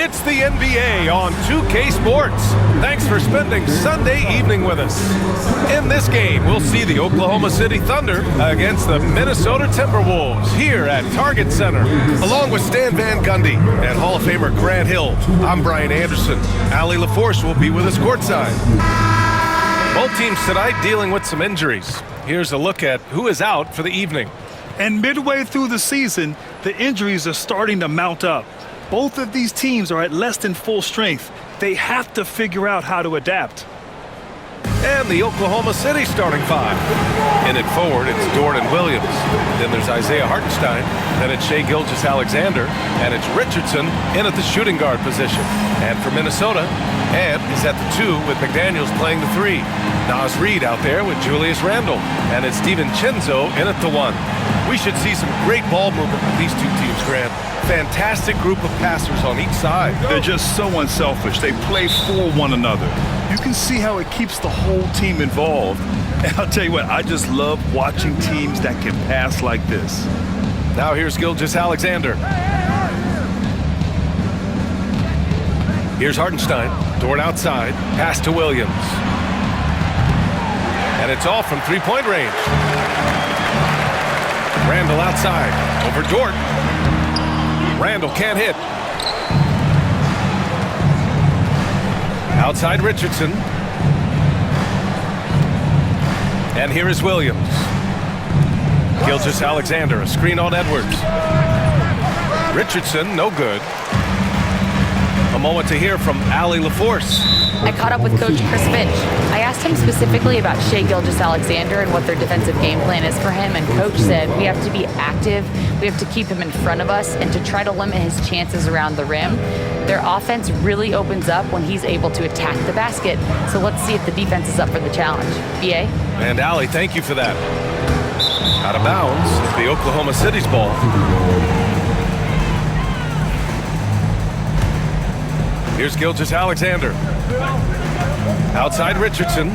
It's the NBA on 2K Sports. Thanks for spending Sunday evening with us. In this game, we'll see the Oklahoma City Thunder against the Minnesota Timberwolves here at Target Center. Along with Stan Van Gundy and Hall of Famer Grant Hill, I'm Brian Anderson. Allie LaForce will be with us courtside. Both teams tonight dealing with some injuries. Here's a look at who is out for the evening. And midway through the season, the injuries are starting to mount up. Both of these teams are at less than full strength. They have to figure out how to adapt. And the Oklahoma City starting five. In it forward, it's Dort and Williams. Then there's Isaiah Hartenstein. Then it's Shai Gilgeous-Alexander. And it's Richardson in at the shooting guard position. And for Minnesota, Ant is at the 2 with McDaniels playing the 3. Naz Reid out there with Julius Randle. And it's DiVincenzo in at the 1. We should see some great ball movement with these two teams, Grant. Fantastic group of passers on each side. They're just so unselfish. They play for one another. You can see how it keeps the whole team involved. And I'll tell you what, I just love watching teams that can pass like this. Now here's Gilgeous-Alexander. Here's Hartenstein. Dort outside. Pass to Williams. And it's all from three-point range. Randle outside. Over Dort. Randle can't hit. Outside Richardson. And here is Williams. Gilgeous-Alexander, a screen on Edwards. Richardson, no good. A moment to hear from Allie LaForce. I caught up with Coach Chris Finch. I asked him specifically about Shai Gilgeous-Alexander and what their defensive game plan is for him, and Coach said we have to be active, we have to keep him in front of us, and to try to limit his chances around the rim. Their offense really opens up when he's able to attack the basket, so let's see if the defense is up for the challenge. BA? And Allie, thank you for that. Out of bounds, it's the Oklahoma City's ball. Here's Gilgeous-Alexander. Outside Richardson.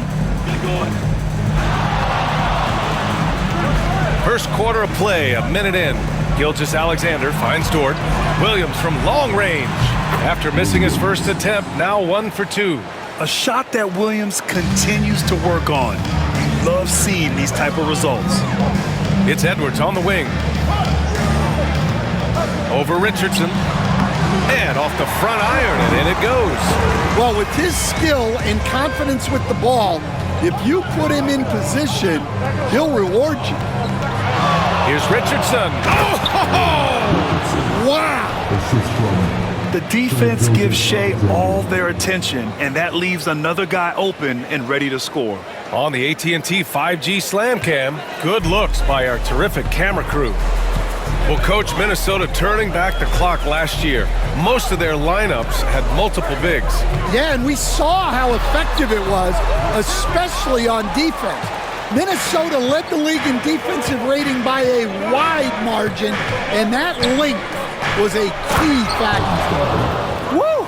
First quarter of play, a minute in. Gilgeous-Alexander finds Dort. Williams from long range. After missing his first attempt, now 1 for 2. A shot that Williams continues to work on. You love seeing these type of results. It's Edwards on the wing. Over Richardson. And off the front iron, and in it goes. Well, with his skill and confidence with the ball, if you put him in position, he'll reward you. Here's Richardson. Oh! Wow! The defense gives Shai all their attention, and that leaves another guy open and ready to score. On the AT&T 5G Slam Cam, good looks by our terrific camera crew. Well, Coach, Minnesota turning back the clock last year. Most of their lineups had multiple bigs. Yeah, and we saw how effective it was, especially on defense. Minnesota led the league in defensive rating by a wide margin, and that length was a key factor. Woo!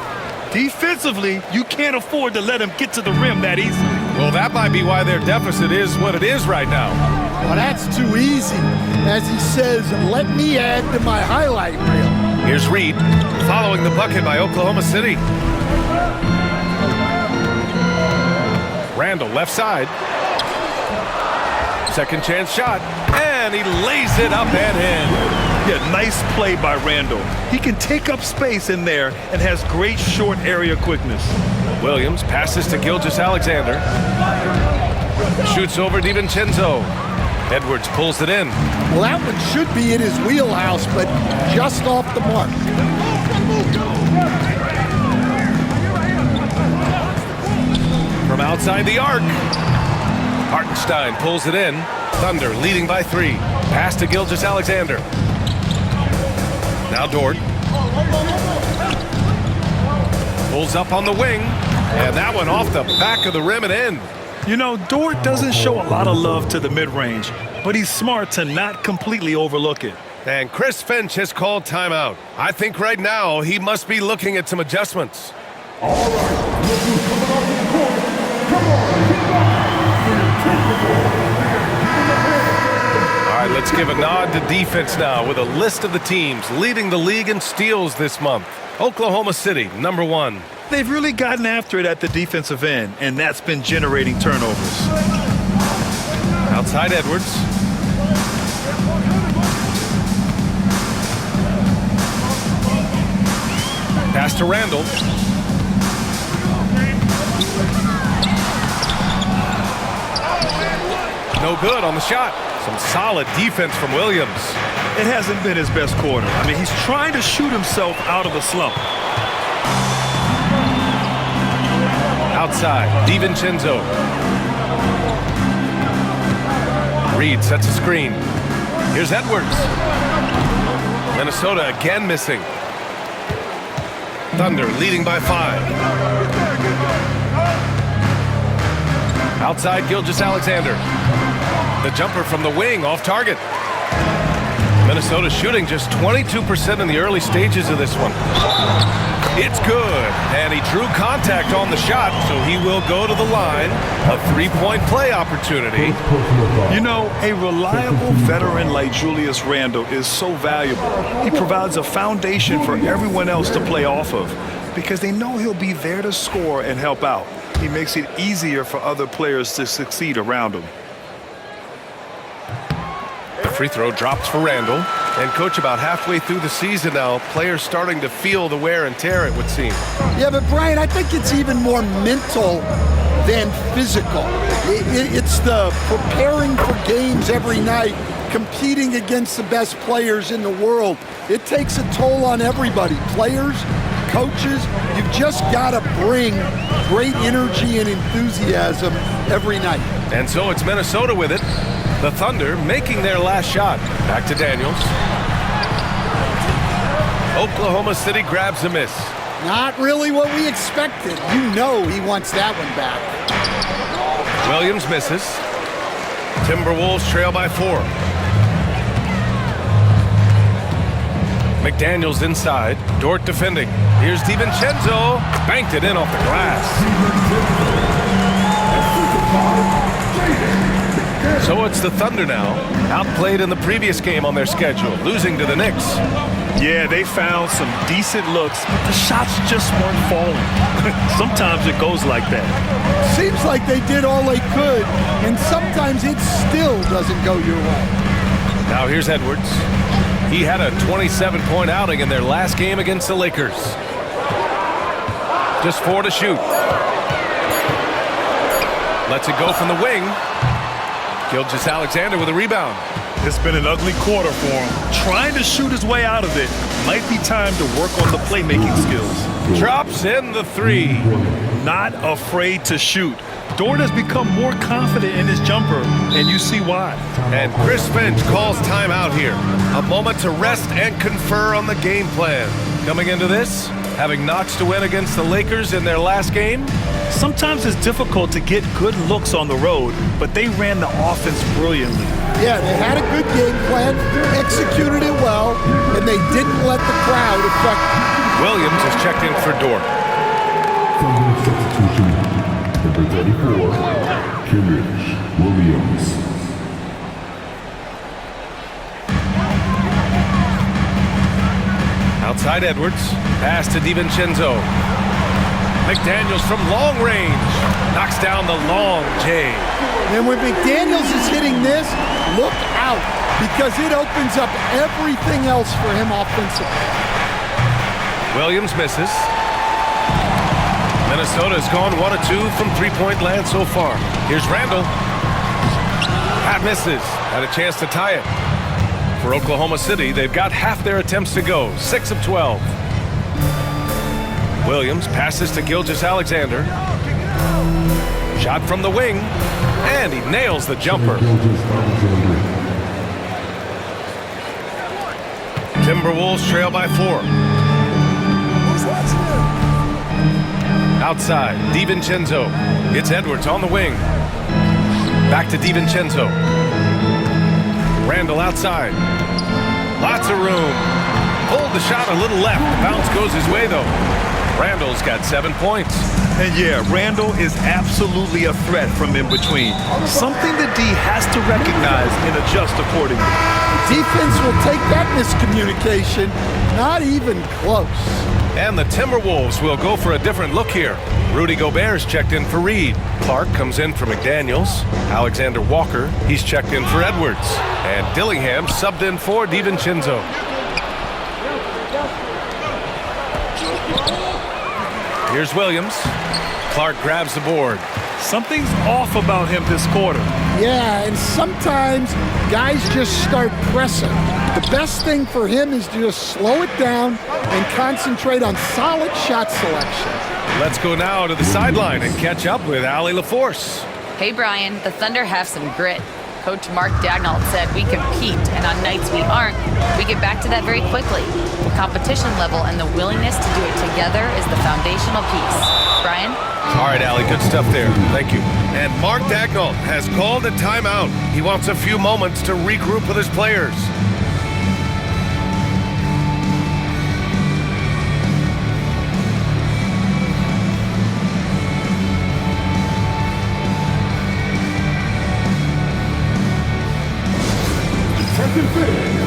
Defensively, you can't afford to let them get to the rim that easily. Well, that might be why their deficit is what it is right now. Well, that's too easy. As he says, let me add to my highlight reel. Here's Reid, following the bucket by Oklahoma City. Randle, left side. Second chance shot, and he lays it up and in. Yeah, nice play by Randle. He can take up space in there and has great short area quickness. Williams passes to Gilgeous-Alexander. Shoots over DiVincenzo. Edwards pulls it in. Well, that one should be in his wheelhouse, but just off the mark. From outside the arc. Hartenstein pulls it in. Thunder leading by 3. Pass to Gilgeous-Alexander. Now Dort. Pulls up on the wing. And that one off the back of the rim and in. You know, Dort doesn't show a lot of love to the mid-range, but he's smart to not completely overlook it. And Chris Finch has called timeout. I think right now he must be looking at some adjustments. All right, coming off the court. Come on, All right, let's give a nod to defense now with a list of the teams leading the league in steals this month. Oklahoma City, number 1. They've really gotten after it at the defensive end, and that's been generating turnovers. Outside Edwards. Pass to Randall. No good on the shot. Some solid defense from Williams. It hasn't been his best quarter. I mean, he's trying to shoot himself out of a slump. Outside, DiVincenzo. Reed sets a screen. Here's Edwards. Minnesota again missing. Thunder leading by 5. Outside, Gilgeous-Alexander. The jumper from the wing off target. Minnesota shooting just 22% in the early stages of this one. It's good, and he drew contact on the shot, so he will go to the line. A 3-point play opportunity. You know, a reliable veteran like Julius Randle is so valuable. He provides a foundation for everyone else to play off of because they know he'll be there to score and help out. He makes it easier for other players to succeed around him. The free throw drops for Randall. And, Coach, about halfway through the season now, players starting to feel the wear and tear, it would seem. Yeah, but, Brian, I think it's even more mental than physical. It's the preparing for games every night, competing against the best players in the world. It takes a toll on everybody, players, coaches. You've just got to bring great energy and enthusiasm every night. And so it's Minnesota with it. The Thunder making their last shot. Back to Daniels. Oklahoma City grabs a miss. Not really what we expected. You know he wants that one back. Williams misses. Timberwolves trail by 4. McDaniels inside. Dort defending. Here's DiVincenzo. Banked it in off the glass. So it's the Thunder now, outplayed in the previous game on their schedule, losing to the Knicks. Yeah, they found some decent looks, but the shots just weren't falling. Sometimes it goes like that. Seems like they did all they could, and sometimes it still doesn't go your way. Now here's Edwards. He had a 27-point outing in their last game against the Lakers. Just 4 to shoot. Lets it go from the wing. Gilgeous-Alexander with a rebound. It's been an ugly quarter for him. Trying to shoot his way out of it. Might be time to work on the playmaking skills. Drops in the 3. Not afraid to shoot. Dort has become more confident in his jumper, and you see why. And Chris Finch calls timeout here. A moment to rest and confer on the game plan. Coming into this, having notched a win against the Lakers in their last game. Sometimes it's difficult to get good looks on the road, but they ran the offense brilliantly. Yeah, they had a good game plan, executed it well, and they didn't let the crowd affect them. Williams is checked in for Dort. Thunder substitution. Number 34, Kenrich Williams. Outside Edwards. Pass to DiVincenzo. McDaniels from long range. Knocks down the long J. And when McDaniels is hitting this, look out, because it opens up everything else for him offensively. Williams misses. Minnesota's gone 1 of 2 from three-point land so far. Here's Randall. Pat misses. Had a chance to tie it. For Oklahoma City, they've got half their attempts to go. 6 of 12. Williams passes to Gilgeous-Alexander. Shot from the wing. And he nails the jumper. Timberwolves trail by 4. Outside, DiVincenzo. It's Edwards on the wing. Back to DiVincenzo. Randall outside. Lots of room. Pulled the shot a little left. The bounce goes his way, though. Randall's got 7 points. And yeah, Randall is absolutely a threat from in between. Something the D has to recognize and adjust accordingly. Defense will take that miscommunication. Not even close. And the Timberwolves will go for a different look here. Rudy Gobert's checked in for Reed. Clark comes in for McDaniels. Alexander Walker, he's checked in for Edwards. And Dillingham subbed in for DiVincenzo. Here's Williams. Clark grabs the board. Something's off about him this quarter. Yeah, and sometimes guys just start pressing. The best thing for him is to just slow it down and concentrate on solid shot selection. Let's go now to the sideline and catch up with Allie LaForce. Hey, Brian, the Thunder have some grit. Coach Mark Daigneault said we compete, and on nights we aren't, we get back to that very quickly. The competition level and the willingness to do it together is the foundational piece. Brian? All right, Allie, good stuff there. Thank you. And Mark Daigneault has called a timeout. He wants a few moments to regroup with his players. Second finish.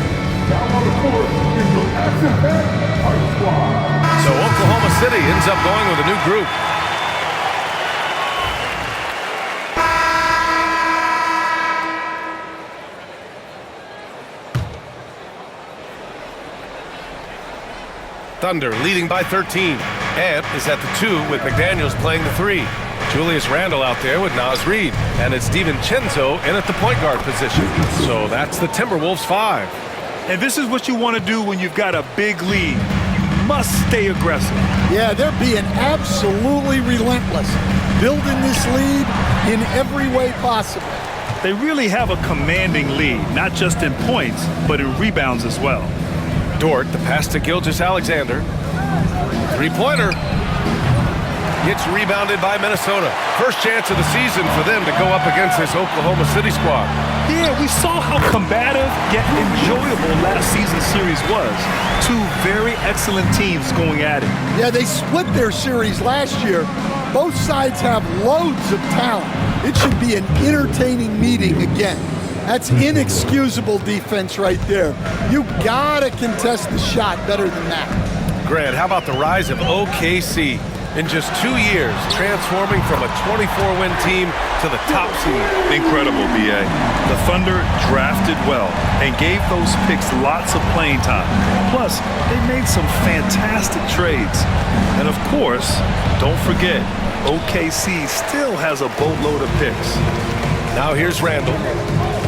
Down on the court is your action-packed Ice Squad. So Oklahoma City ends up going with a new group. Thunder leading by 13. Ant is at the 2 with McDaniels playing the 3. Julius Randle out there with Naz Reid. And it's DiVincenzo in at the point guard position. So that's the Timberwolves 5. And this is what you want to do when you've got a big lead. You must stay aggressive. Yeah, they're being absolutely relentless, building this lead in every way possible. They really have a commanding lead, not just in points, but in rebounds as well. Dort, the pass to Gilgeous-Alexander. Three-pointer. Gets rebounded by Minnesota. First chance of the season for them to go up against this Oklahoma City squad. Yeah, we saw how combative yet enjoyable last season's series was. Two very excellent teams going at it. Yeah, they split their series last year. Both sides have loads of talent. It should be an entertaining meeting again. That's inexcusable defense right there. You gotta contest the shot better than that. Grant, how about the rise of OKC? In just 2 years, transforming from a 24-win team to the top seed. Incredible, B.A. The Thunder drafted well and gave those picks lots of playing time. Plus, they made some fantastic trades. And of course, don't forget, OKC still has a boatload of picks. Now here's Randle.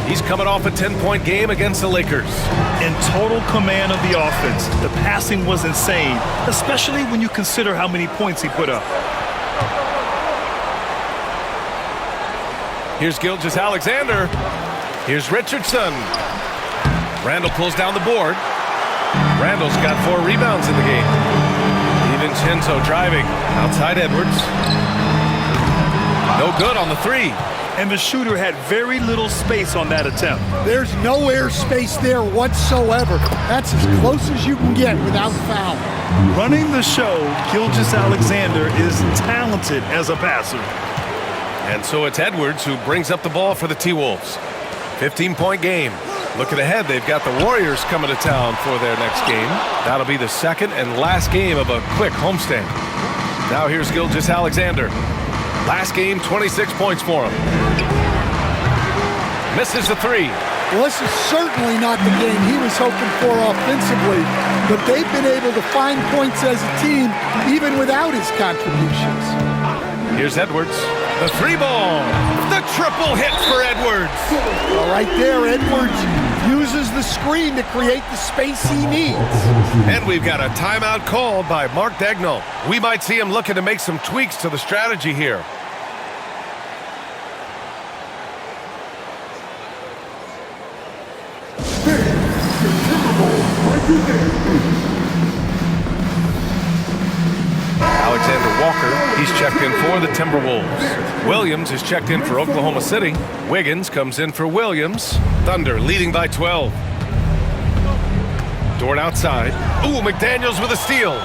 He's coming off a 10-point game against the Lakers. In total command of the offense, the passing was insane, especially when you consider how many points he put up. Here's Gilgeous-Alexander. Here's Richardson. Randle pulls down the board. Randle's got 4 rebounds in the game. DiVincenzo driving. Outside Edwards. No good on the 3. And the shooter had very little space on that attempt. There's no air space there whatsoever. That's as close as you can get without foul. Running the show, Gilgeous-Alexander is talented as a passer. And so it's Edwards who brings up the ball for the T-Wolves. 15-point game. Looking ahead, they've got the Warriors coming to town for their next game. That'll be the second and last game of a quick homestand. Now here's Gilgeous-Alexander. Last game, 26 points for him. Misses the 3. Well, this is certainly not the game he was hoping for offensively, but they've been able to find points as a team even without his contributions. Here's Edwards. The 3-ball. The triple hit for Edwards. Well, right there, Edwards uses the screen to create the space he needs. And we've got a timeout called by Mark Daigneault. We might see him looking to make some tweaks to the strategy here. Alexander Walker, he's checked in for the Timberwolves. Williams is checked in for Oklahoma City. Wiggins comes in for Williams. Thunder leading by 12. Dort outside. Ooh, McDaniels with a steal.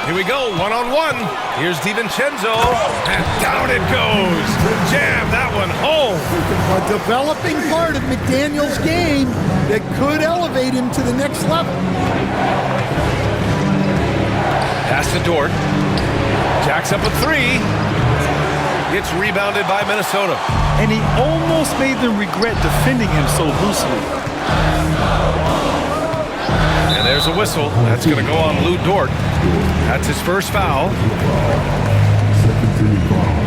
Here we go, one-on-one. Here's DiVincenzo, and down it goes. Jam that one home. A developing part of McDaniels' game that could elevate him to the next level. Pass to Dort. Jacks up a three. It's rebounded by Minnesota. And he almost made them regret defending him so loosely. And there's a whistle. That's going to go on Lou Dort. That's his first foul. Second team foul.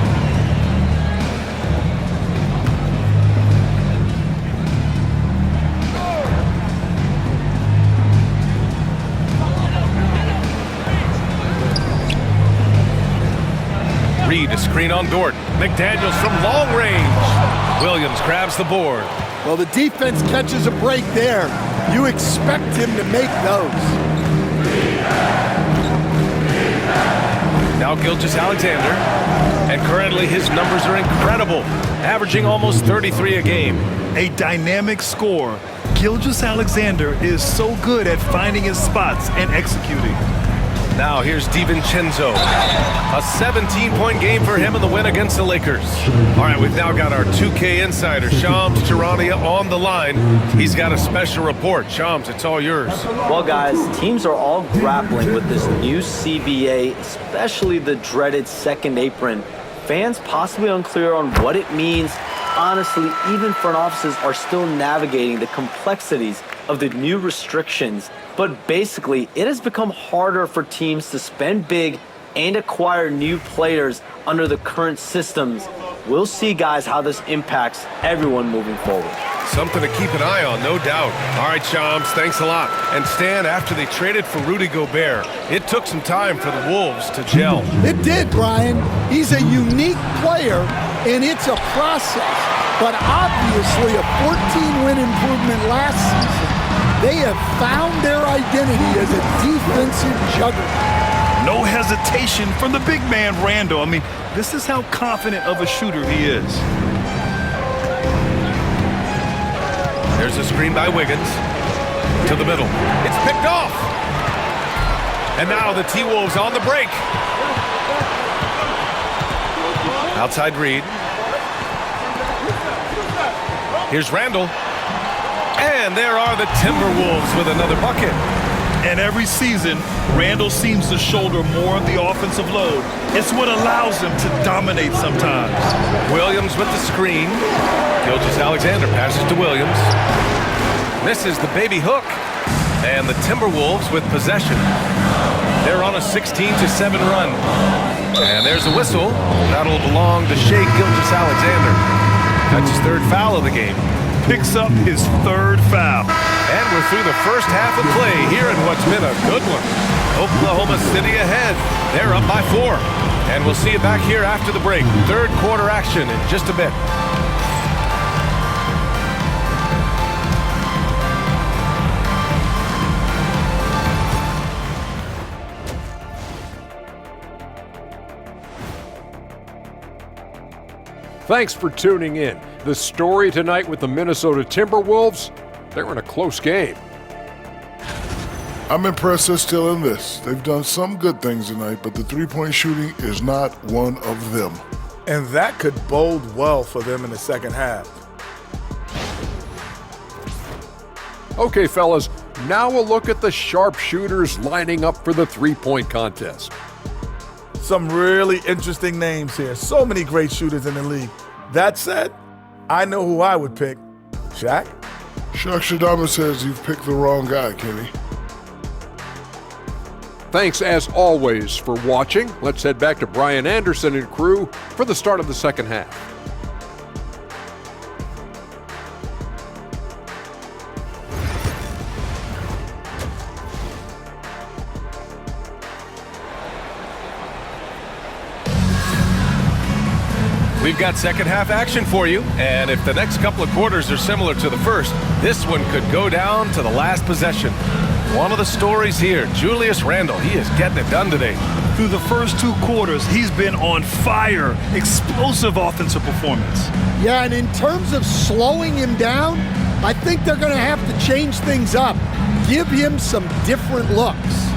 Reed, a screen on Dort. McDaniels from long range. Williams grabs the board. Well, the defense catches a break there. You expect him to make those. Now Gilgeous-Alexander. And currently his numbers are incredible, averaging almost 33 a game. A dynamic scorer. Gilgeous-Alexander is so good at finding his spots and executing. Now here's DiVincenzo. A 17-point game for him in the win against the Lakers. All right, we've now got our 2K insider, Shams Charania, on the line. He's got a special report. Shams, it's all yours. Well, guys, teams are all grappling with this new CBA, especially the dreaded second apron. Fans possibly unclear on what it means. Honestly, even front offices are still navigating the complexities of the new restrictions. But basically, it has become harder for teams to spend big and acquire new players under the current systems. We'll see, guys, how this impacts everyone moving forward. Something to keep an eye on, no doubt. All right, Shams, thanks a lot. And Stan, after they traded for Rudy Gobert, it took some time for the Wolves to gel. It did, Brian. He's a unique player, and it's a process. But obviously, a 14-win improvement last season. They have found their identity as a defensive juggernaut. No hesitation from the big man, Randall. I mean, this is how confident of a shooter he is. There's a screen by Wiggins. To the middle. It's picked off. And now the T-Wolves on the break. Outside Reed. Here's Randall. And there are the Timberwolves with another bucket. And every season, Randall seems to shoulder more of the offensive load. It's what allows him to dominate sometimes. Williams with the screen. Gilgeous-Alexander passes to Williams. Misses the baby hook. And the Timberwolves with possession. They're on a 16-7 run. And there's a whistle. That'll belong to Shai Gilgeous-Alexander. That's his third foul of the game. Picks up his third foul. And we're through the first half of play here in what's been a good one. Oklahoma City ahead. They're up by 4. And we'll see you back here after the break. Third quarter action in just a bit. Thanks for tuning in. The story tonight with the Minnesota Timberwolves, they're in a close game. I'm impressed they're still in this. They've done some good things tonight, but the three-point shooting is not one of them. And that could bode well for them in the second half. Okay, fellas, now we'll look at the sharpshooters lining up for the three-point contest. Some really interesting names here. So many great shooters in the league. That said, I know who I would pick. Shaq? Shaq Shadama says you've picked the wrong guy, Kenny. Thanks, as always, for watching. Let's head back to Brian Anderson and crew for the start of the second half. We've got second half action for you, and if the next couple of quarters are similar to the first, this one could go down to the last possession. One of the stories here, Julius Randle, he is getting it done today. Through the first 2 quarters, he's been on fire. Explosive offensive performance. Yeah, and in terms of slowing him down, I think they're going to have to change things up. Give him some different looks.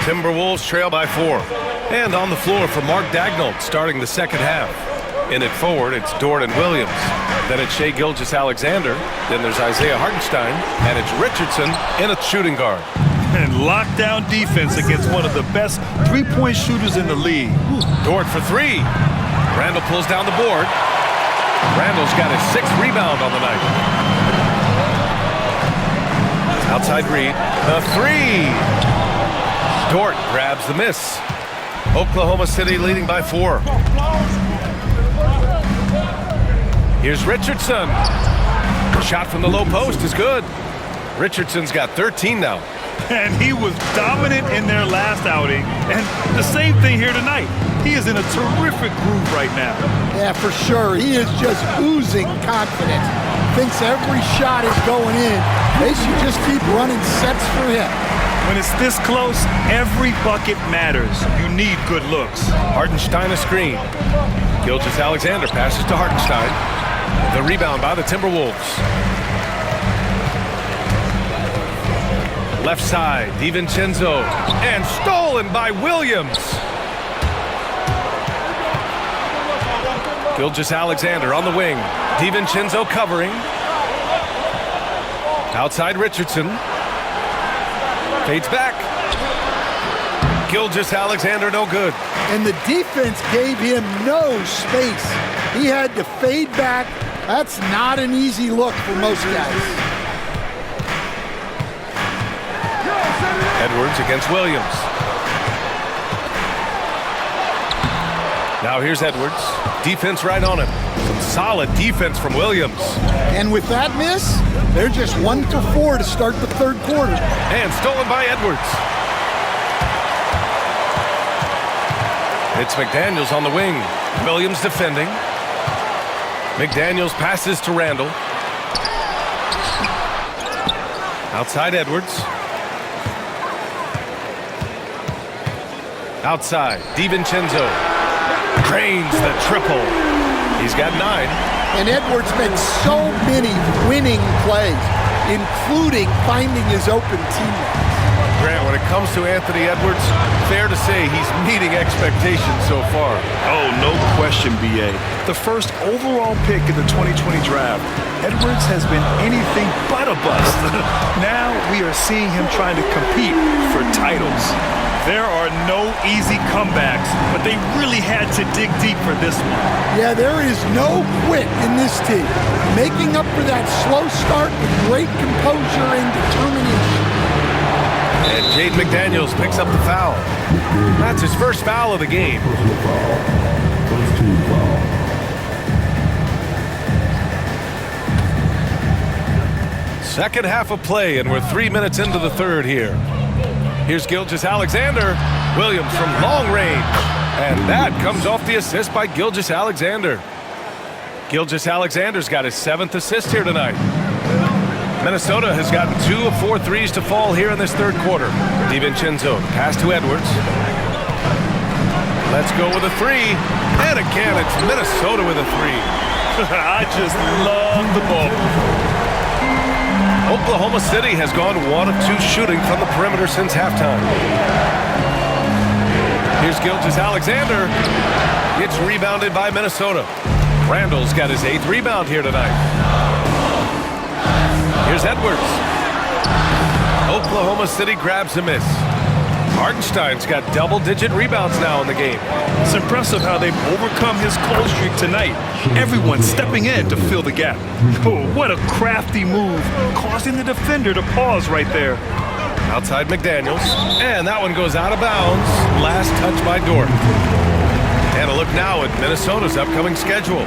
Timberwolves trail by 4. And on the floor for Mark Daigneault starting the second half. In at forward, it's Dort and Williams. Then it's Shai Gilgeous-Alexander. Then there's Isaiah Hartenstein. And it's Richardson in at shooting guard. And lockdown defense against one of the best three-point shooters in the league. Dort for three. Randall pulls down the board. Randall's got his sixth rebound on the night. Outside Reed. The three. Dort grabs the miss. Oklahoma City leading by 4. Here's Richardson. Shot from the low post is good. Richardson's got 13 now. And he was dominant in their last outing. And the same thing here tonight. He is in a terrific groove right now. Yeah, for sure. He is just oozing confidence. Thinks every shot is going in. They should just keep running sets for him. When it's this close, every bucket matters. You need good looks. Hartenstein a screen. Gilgeous-Alexander passes to Hartenstein. The rebound by the Timberwolves. Left side, DiVincenzo. And stolen by Williams. Gilgeous-Alexander on the wing. DiVincenzo covering. Outside Richardson. Fades back. Gilgeous-Alexander no good. And the defense gave him no space. He had to fade back. That's not an easy look for most guys. Edwards against Williams. Now here's Edwards. Defense right on him. Some solid defense from Williams. And with that miss, they're just 1 for 4 to start the third quarter. And stolen by Edwards. It's McDaniels on the wing. Williams defending. McDaniels passes to Randall. Outside Edwards. Outside, DiVincenzo drains the triple. He's got 9. And Edwards makes so many winning plays, including finding his open teammates. Grant, when it comes to Anthony Edwards, fair to say he's meeting expectations so far. Oh, no question, B.A. The first overall pick in the 2020 draft, Edwards has been anything but a bust. Now we are seeing him trying to compete for titles. There are no easy comebacks, but they really had to dig deep for this one. Yeah, there is no quit in this team. Making up for that slow start with great composure and determination. And Jaden McDaniels picks up the foul. That's his first foul of the game. Second half of play, and we're 3 minutes into the third here. Here's Gilgeous-Alexander. Williams from long range. And that comes off the assist by Gilgeous-Alexander. Gilgeous-Alexander's got his 7th assist here tonight. Minnesota has gotten 2 of 4 threes to fall here in this third quarter. DiVincenzo, pass to Edwards. Let's go with a 3. And again, it's Minnesota with a 3. I just love the ball. Oklahoma City has gone 1 of 2 shooting from the perimeter since halftime. Here's Gilgeous-Alexander. It's rebounded by Minnesota. Randall's got his 8th rebound here tonight. Here's Edwards. Oklahoma City grabs a miss. Hartenstein's got double-digit rebounds now in the game. It's impressive how they've overcome his cold streak tonight. Everyone stepping in to fill the gap. Oh, what a crafty move, causing the defender to pause right there. Outside McDaniels, and that one goes out of bounds. Last touch by Dort. And a look now at Minnesota's upcoming schedule.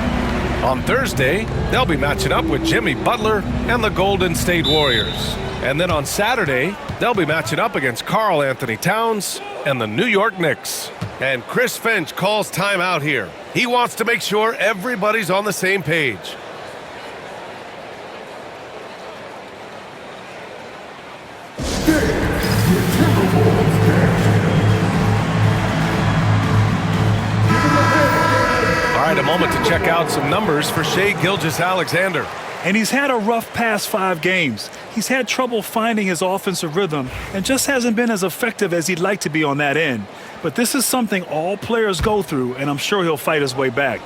On Thursday, they'll be matching up with Jimmy Butler and the Golden State Warriors. And then on Saturday, they'll be matching up against Karl Anthony Towns and the New York Knicks. And Chris Finch calls timeout here. He wants to make sure everybody's on the same page. All right, a moment to check out some numbers for Shai Gilgeous-Alexander. And he's had a rough past 5 games. He's had trouble finding his offensive rhythm and just hasn't been as effective as he'd like to be on that end. But this is something all players go through, and I'm sure he'll fight his way back.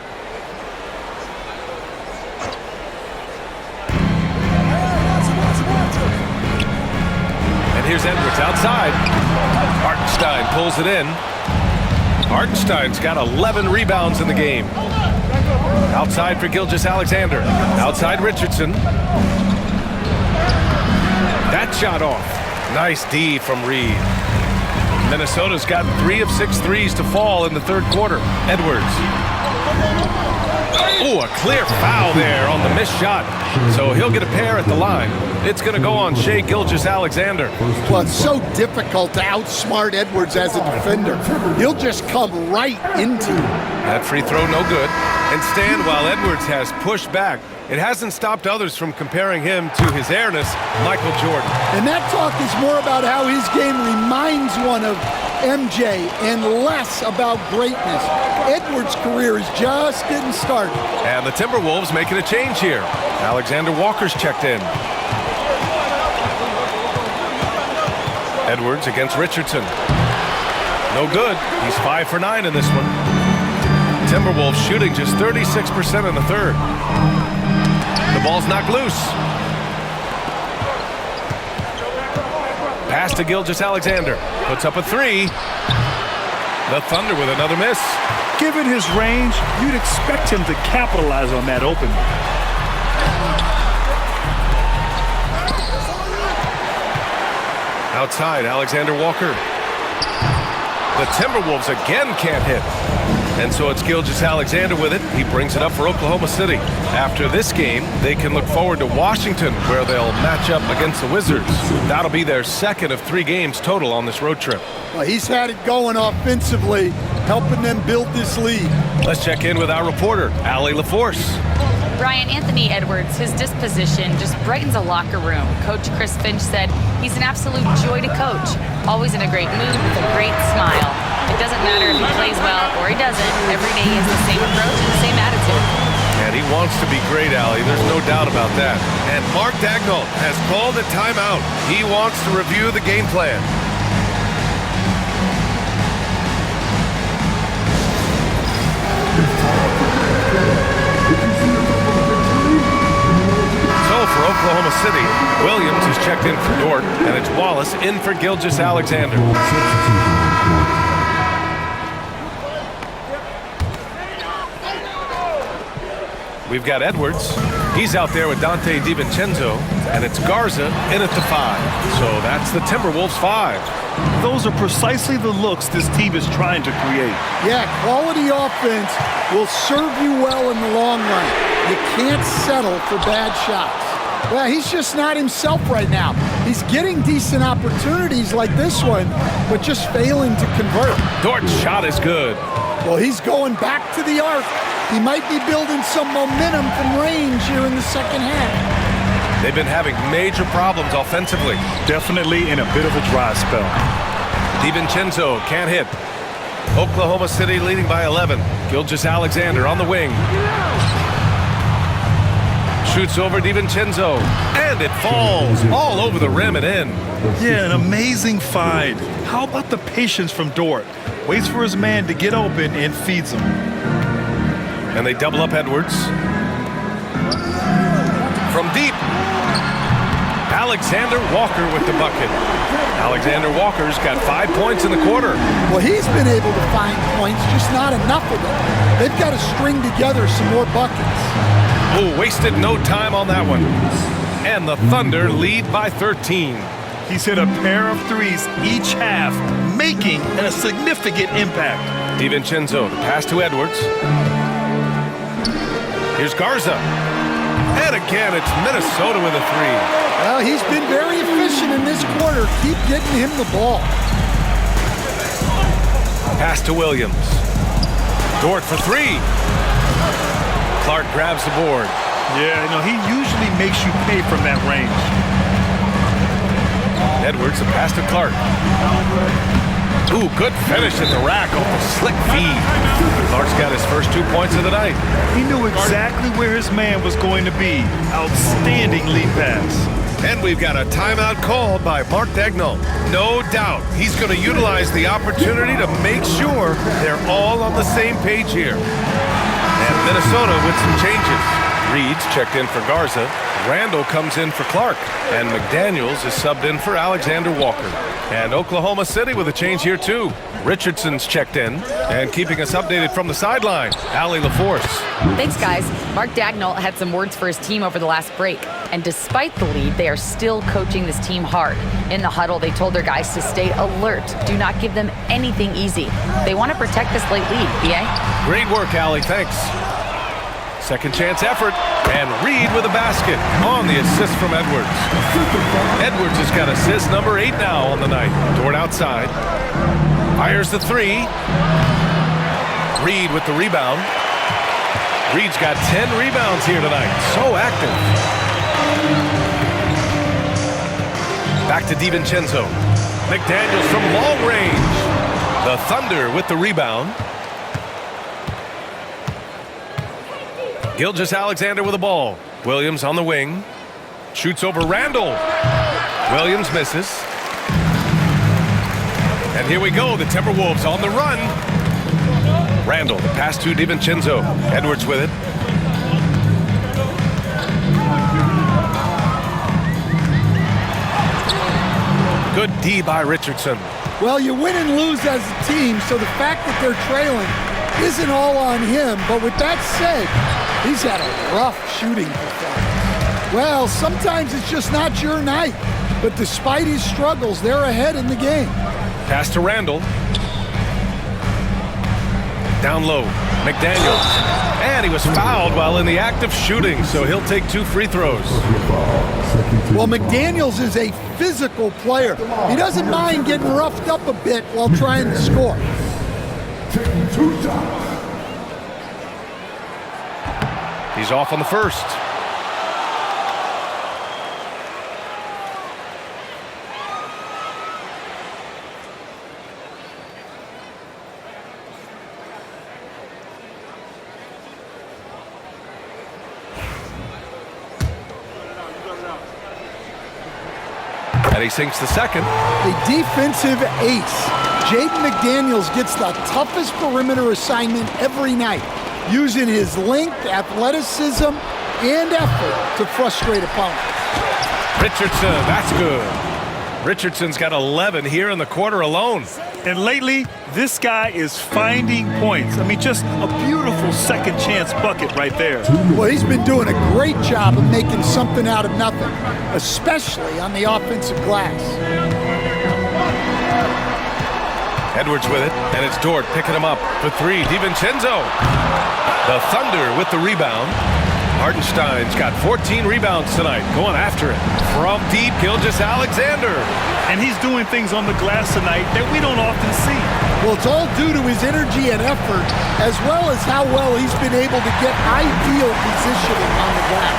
Here's Edwards outside. Hartenstein pulls it in. Hartenstein's got 11 rebounds in the game. Outside for Gilgeous-Alexander. Outside Richardson. That shot off. Nice D from Reed. Minnesota's got 3 of 6 threes to fall in the third quarter. Edwards. Oh, a clear foul there on the missed shot. So he'll get a pair at the line. It's going to go on Shai Gilgeous-Alexander. Well, it's so difficult to outsmart Edwards as a defender. He'll just come right into you. That free throw no good. Instead, while Edwards has pushed back, it hasn't stopped others from comparing him to his airness, Michael Jordan. And that talk is more about how his game reminds one of MJ and less about greatness. Edwards' career is just getting started. And the Timberwolves making a change here. Alexander Walker's checked in. Edwards against Richardson. No good. He's 5 for 9 in this one. Timberwolves shooting just 36% in the third. The ball's knocked loose. Pass to Gilgeous-Alexander. Puts up a 3. The Thunder with another miss. Given his range, you'd expect him to capitalize on that opening. Outside, Alexander Walker. The Timberwolves again can't hit. And so it's Gilgeous-Alexander with it. He brings it up for Oklahoma City. After this game, they can look forward to Washington, where they'll match up against the Wizards. That'll be their second of 3 games total on this road trip. Well, he's had it going offensively, helping them build this lead. Let's check in with our reporter, Allie LaForce. Brian, Anthony Edwards, his disposition just brightens a locker room. Coach Chris Finch said he's an absolute joy to coach, always in a great mood with a great smile. It doesn't matter if he plays well or he doesn't. Every day he has the same approach and the same attitude. And he wants to be great, Allie. There's no doubt about that. And Mark Daigneault has called a timeout. He wants to review the game plan. For Oklahoma City, Williams is checked in for Dort, and it's Wallace in for Gilgeous-Alexander. We've got Edwards. He's out there with Dante DiVincenzo, and it's Garza in at the 5. So that's the Timberwolves 5. Those are precisely the looks this team is trying to create. Yeah, quality offense will serve you well in the long run. You can't settle for bad shots. Well, he's just not himself right now. He's getting decent opportunities like this one, but just failing to convert. Dort's shot is good. Well, he's going back to the arc. He might be building some momentum from range here in the second half. They've been having major problems offensively. Definitely in a bit of a dry spell. DiVincenzo can't hit. Oklahoma City leading by 11. Gilgeous-Alexander on the wing. Shoots over DiVincenzo, and it falls all over the rim and in. Yeah, an amazing find. How about the patience from Dort? Waits for his man to get open and feeds him. And they double up Edwards. From deep, Alexander Walker with the bucket. Alexander Walker's got 5 points in the quarter. Well, he's been able to find points, just not enough of them. They've got to string together some more buckets. Oh, wasted no time on that one. And the Thunder lead by 13. He's hit a pair of threes each half, making a significant impact. DiVincenzo, the pass to Edwards. Here's Garza. And again, it's Minnesota with a 3. Well, he's been very efficient in this quarter. Keep getting him the ball. Pass to Williams. Dort for 3. Clark grabs the board. Yeah, he usually makes you pay from that range. Edwards, a pass to Clark. Ooh, good finish at the rack off a slick feed. Clark's got his first 2 points of the night. He knew exactly where his man was going to be. Outstanding lead pass. And we've got a timeout called by Mark Daigneault. No doubt he's going to utilize the opportunity to make sure they're all on the same page here. And Minnesota with some changes. Reed's checked in for Garza. Randall comes in for Clark. And McDaniels is subbed in for Alexander Walker. And Oklahoma City with a change here too. Richardson's checked in. And keeping us updated from the sideline, Allie LaForce. Thanks, guys. Mark Dagnall had some words for his team over the last break. And despite the lead, they are still coaching this team hard. In the huddle, they told their guys to stay alert. Do not give them anything easy. They want to protect this late lead, BA. Great work, Allie. Thanks. Second chance effort, and Reed with a basket on the assist from Edwards. Edwards has got assist number 8 now on the night. Toward outside. Fires the 3. Reed with the rebound. Reed's got 10 rebounds here tonight. So active. Back to DiVincenzo. McDaniels from long range. The Thunder with the rebound. Gilgeous-Alexander with the ball. Williams on the wing. Shoots over Randall. Williams misses. And here we go. The Timberwolves on the run. Randall, the pass to DiVincenzo. Edwards with it. Good D by Richardson. Well, you win and lose as a team, so the fact that they're trailing isn't all on him. But with that said, he's had a rough shooting performance. Well, sometimes it's just not your night. But despite his struggles, they're ahead in the game. Pass to Randall. Down low, McDaniels. And he was fouled while in the act of shooting, so he'll take 2 free throws. Well, McDaniels is a physical player. He doesn't mind getting roughed up a bit while trying to score. Taking 2 shots. He's off on the first. And he sinks the second. A defensive ace. Jaden McDaniels gets the toughest perimeter assignment every night, using his length, athleticism, and effort to frustrate opponents. Richardson, that's good. Richardson's got 11 here in the quarter alone. And lately, this guy is finding points. I mean, just a beautiful second chance bucket right there. Well, he's been doing a great job of making something out of nothing, especially on the offensive glass. Edwards with it, and it's Dort picking him up for 3. DiVincenzo. The Thunder with the rebound. Hartenstein's got 14 rebounds tonight, going after it. From deep, Gilgeous-Alexander. And he's doing things on the glass tonight that we don't often see. Well, it's all due to his energy and effort, as well as how well he's been able to get ideal positioning on the glass.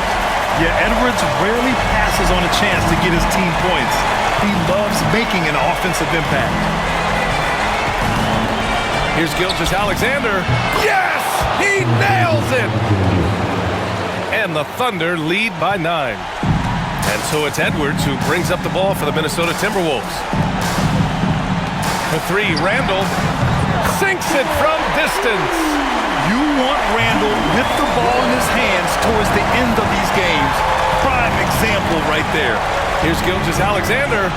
Yeah, Edwards rarely passes on a chance to get his team points. He loves making an offensive impact. Here's Gilgeous-Alexander. Yes! He nails it! And the Thunder lead by 9. And so it's Edwards who brings up the ball for the Minnesota Timberwolves. For 3, Randall sinks it from distance. You want Randall with the ball in his hands towards the end of these games. Prime example right there. Here's Gilgeous-Alexander.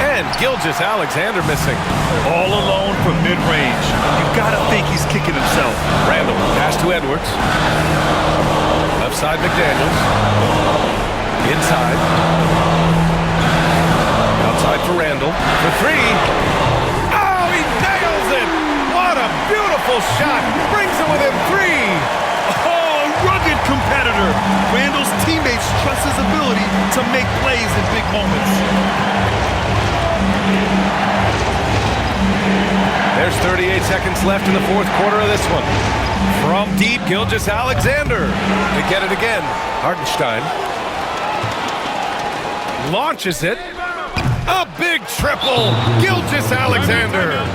And Gilgeous-Alexander missing. All alone from mid-range. You gotta think he's kicking himself. Randall, pass to Edwards. Left side, McDaniels. Inside. Outside for Randall. For 3. Oh, he nails it! What a beautiful shot. Brings it within 3. Oh, a rugged competitor. Randall's teammates trust his ability to make plays in big moments. There's 38 seconds left in the 4th quarter of this one. From deep, Gilgeous-Alexander. To get it again, Hartenstein. Launches it. A big triple. Gilgeous-Alexander.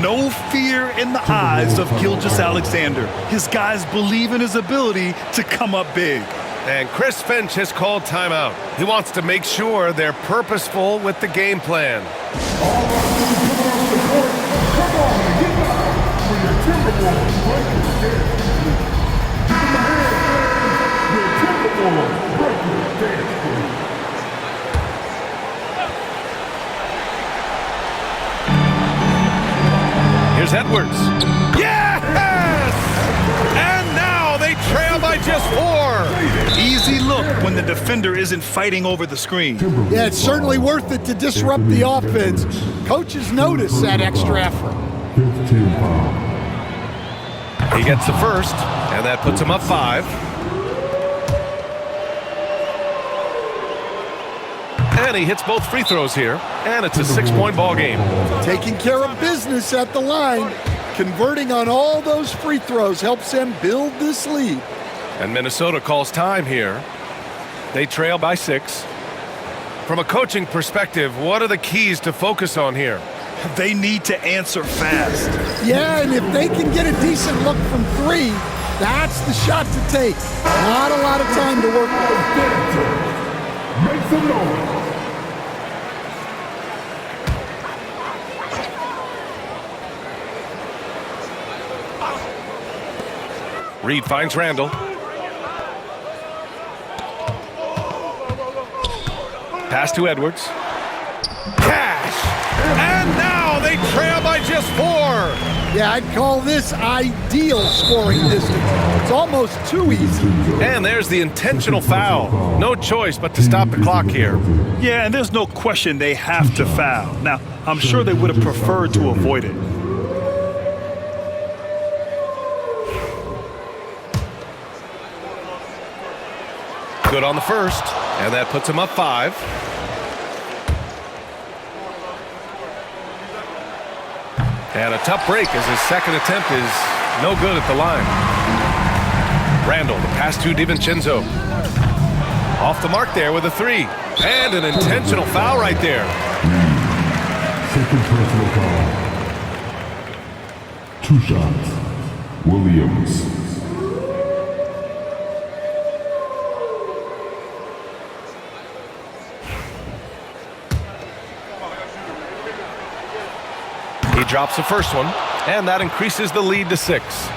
No fear in the eyes of Gilgeous-Alexander. His guys believe in his ability to come up big. And Chris Finch has called timeout. He wants to make sure they're purposeful with the game plan. All right, come on, get back for your Timberwolves breaking the game. Give them a hand with Edwards. Yes! And now they trail by just 4. Easy look when the defender isn't fighting over the screen. Yeah, it's certainly worth it to disrupt the offense. Coaches notice that extra effort. 15 foul. He gets the first, and that puts him up 5. And he hits both free throws here, and it's a 6-point ball game. Taking care of business at the line, converting on all those free throws helps them build this lead. And Minnesota calls time here. They trail by 6. From a coaching perspective, what are the keys to focus on here? They need to answer fast. Yeah, and if they can get a decent look from 3, that's the shot to take. Not a lot of time to work with. Make some noise. Reed finds Randall. Pass to Edwards. Cash! And now they trail by just 4. Yeah, I'd call this ideal scoring distance. It's almost too easy. And there's the intentional foul. No choice but to stop the clock here. Yeah, and there's no question they have to foul. Now, I'm sure they would have preferred to avoid it. Good on the first, and that puts him up 5. And a tough break as his second attempt is no good at the line. Randall, the pass to DiVincenzo. Off the mark there with a 3. And an intentional foul right there. Second personal foul. 2 shots. Williams. He drops the first one, and that increases the lead to 6.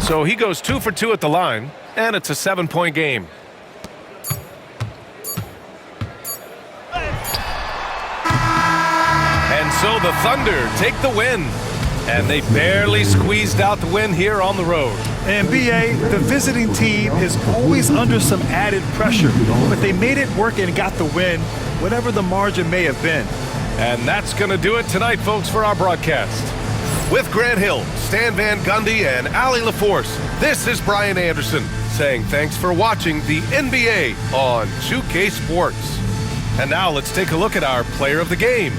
So he goes 2 for 2 at the line, and it's a 7-point game. And so the Thunder take the win, and they barely squeezed out the win here on the road. And BA, the visiting team is always under some added pressure, but they made it work and got the win, whatever the margin may have been. And that's going to do it tonight, folks, for our broadcast. With Grant Hill, Stan Van Gundy, and Allie LaForce, this is Brian Anderson saying thanks for watching the NBA on 2K Sports. And now let's take a look at our player of the game,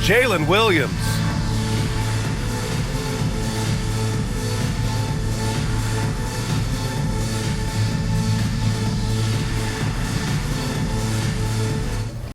Jalen Williams.